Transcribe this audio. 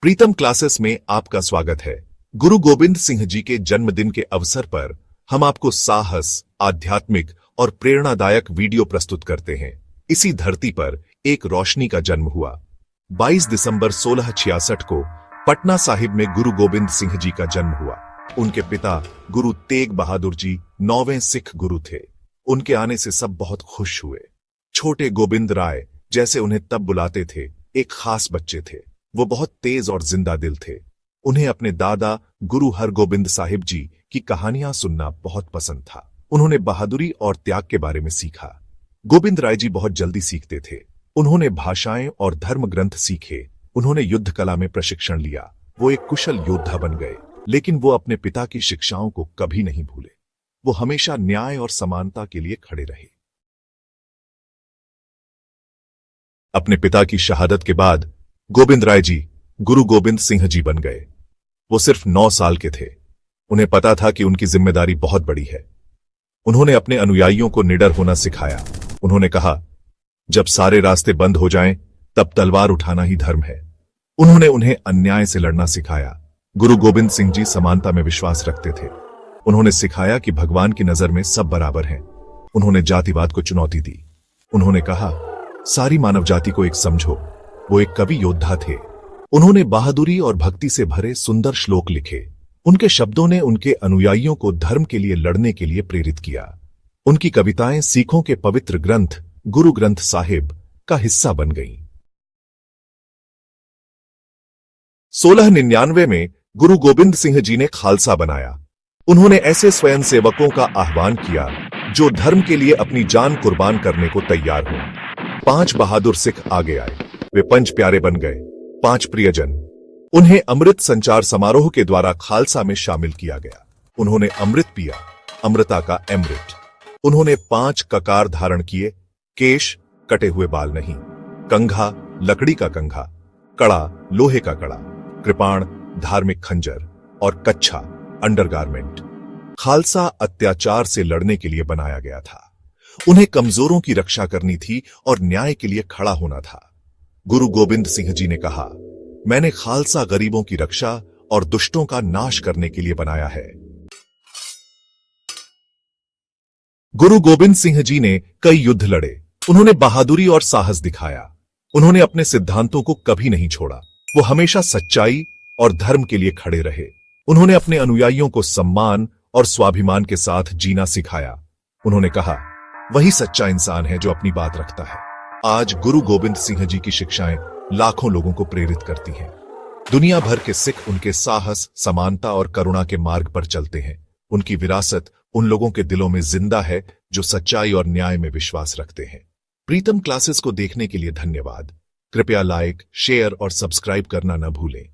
प्रीतम classes में आपका स्वागत है। गुरु गोविंद सिंह जी के जन्मदिन के अवसर पर हम आपको साहस, आध्यात्मिक और प्रेरणादायक वीडियो प्रस्तुत करते हैं। इसी धरती पर एक रोशनी का जन्म हुआ। 22 दिसंबर 1666 को पटना साहिब में गुरु गोविंद सिंह जी का जन्म हुआ। उनके पिता गुरु तेग बहादुर जी 9वें सिख गुरु थे। उनके आने से सब बहुत खुश हुए। छोटे गोविंद राय, जैसे उन्हें तब बुलाते थे, एक खास बच्चे थे। वो बहुत तेज और जिंदा दिल थे। उन्हें अपने दादा गुरु हरगोबिंद साहिब जी की कहानियां सुनना बहुत पसंद था। उन्होंने बहादुरी और त्याग के बारे में सीखा। गोविंद राय जी बहुत जल्दी सीखते थे। उन्होंने भाषाएं और धर्म ग्रंथ सीखे। उन्होंने युद्ध कला में प्रशिक्षण लिया। वो एक कुशल योद्धा बन गए, लेकिन वो अपने पिता की शिक्षाओं को कभी नहीं भूले। वो हमेशा न्याय और समानता के लिए खड़े रहे। अपने पिता की शहादत के बाद गोविंद राय जी गुरु गोविंद सिंह जी बन गए। वो सिर्फ 9 साल के थे। उन्हें पता था कि उनकी जिम्मेदारी बहुत बड़ी है। उन्होंने अपने अनुयायियों को निडर होना सिखाया। उन्होंने कहा, जब सारे रास्ते बंद हो जाएं, तब तलवार उठाना ही धर्म है। उन्होंने उन्हें अन्याय से लड़ना सिखाया। गुरु गोविंद सिंह जी समानता में विश्वास रखते थे। उन्होंने सिखाया कि भगवान की नजर में सब बराबर हैं। उन्होंने जातिवाद को चुनौती दी। उन्होंने कहा, सारी मानव जाति को एक समझो। वो एक कवि योद्धा थे। उन्होंने बहादुरी और भक्ति से भरे सुंदर श्लोक लिखे। उनके शब्दों ने उनके अनुयायियों को धर्म के लिए लड़ने के लिए प्रेरित किया। उनकी कविताएं सिखों के पवित्र ग्रंथ गुरु ग्रंथ साहिब का हिस्सा बन गईं। 1699 में गुरु गोविंद सिंह जी ने खालसा बनाया। उन्होंने ऐसे स्वयंसेवकों का आह्वान किया जो धर्म के लिए अपनी जान कुर्बान करने को तैयार हो। 5 बहादुर सिख आगे आए। वे 5 प्यारे बन गए, 5 प्रियजन। उन्हें अमृत संचार समारोह के द्वारा खालसा में शामिल किया गया। उन्होंने अमृत पिया, अमृता का अमृत। उन्होंने 5 ककार धारण किए, केश कटे हुए बाल नहीं, कंघा लकड़ी का कंघा, कड़ा लोहे का कड़ा, कृपाण धार्मिक खंजर और कच्छा अंडरगारमेंट। खालसा अत्याचार से लड़ने के लिए बनाया गया था। उन्हें कमजोरों की रक्षा करनी थी और न्याय के लिए खड़ा होना था। गुरु गोविंद सिंह जी ने कहा, मैंने खालसा गरीबों की रक्षा और दुष्टों का नाश करने के लिए बनाया है। गुरु गोविंद सिंह जी ने कई युद्ध लड़े। उन्होंने बहादुरी और साहस दिखाया। उन्होंने अपने सिद्धांतों को कभी नहीं छोड़ा। वो हमेशा सच्चाई और धर्म के लिए खड़े रहे। उन्होंने अपने अनुयायियों को सम्मान और स्वाभिमान के साथ जीना सिखाया। उन्होंने कहा, वही सच्चा इंसान है जो अपनी बात रखता है। आज गुरु गोविंद सिंह जी की शिक्षाएं लाखों लोगों को प्रेरित करती हैं। दुनिया भर के सिख उनके साहस, समानता और करुणा के मार्ग पर चलते हैं। उनकी विरासत उन लोगों के दिलों में जिंदा है जो सच्चाई और न्याय में विश्वास रखते हैं। प्रीतम क्लासेस को देखने के लिए धन्यवाद। कृपया लाइक, शेयर और सब्सक्राइब करना न भूलें।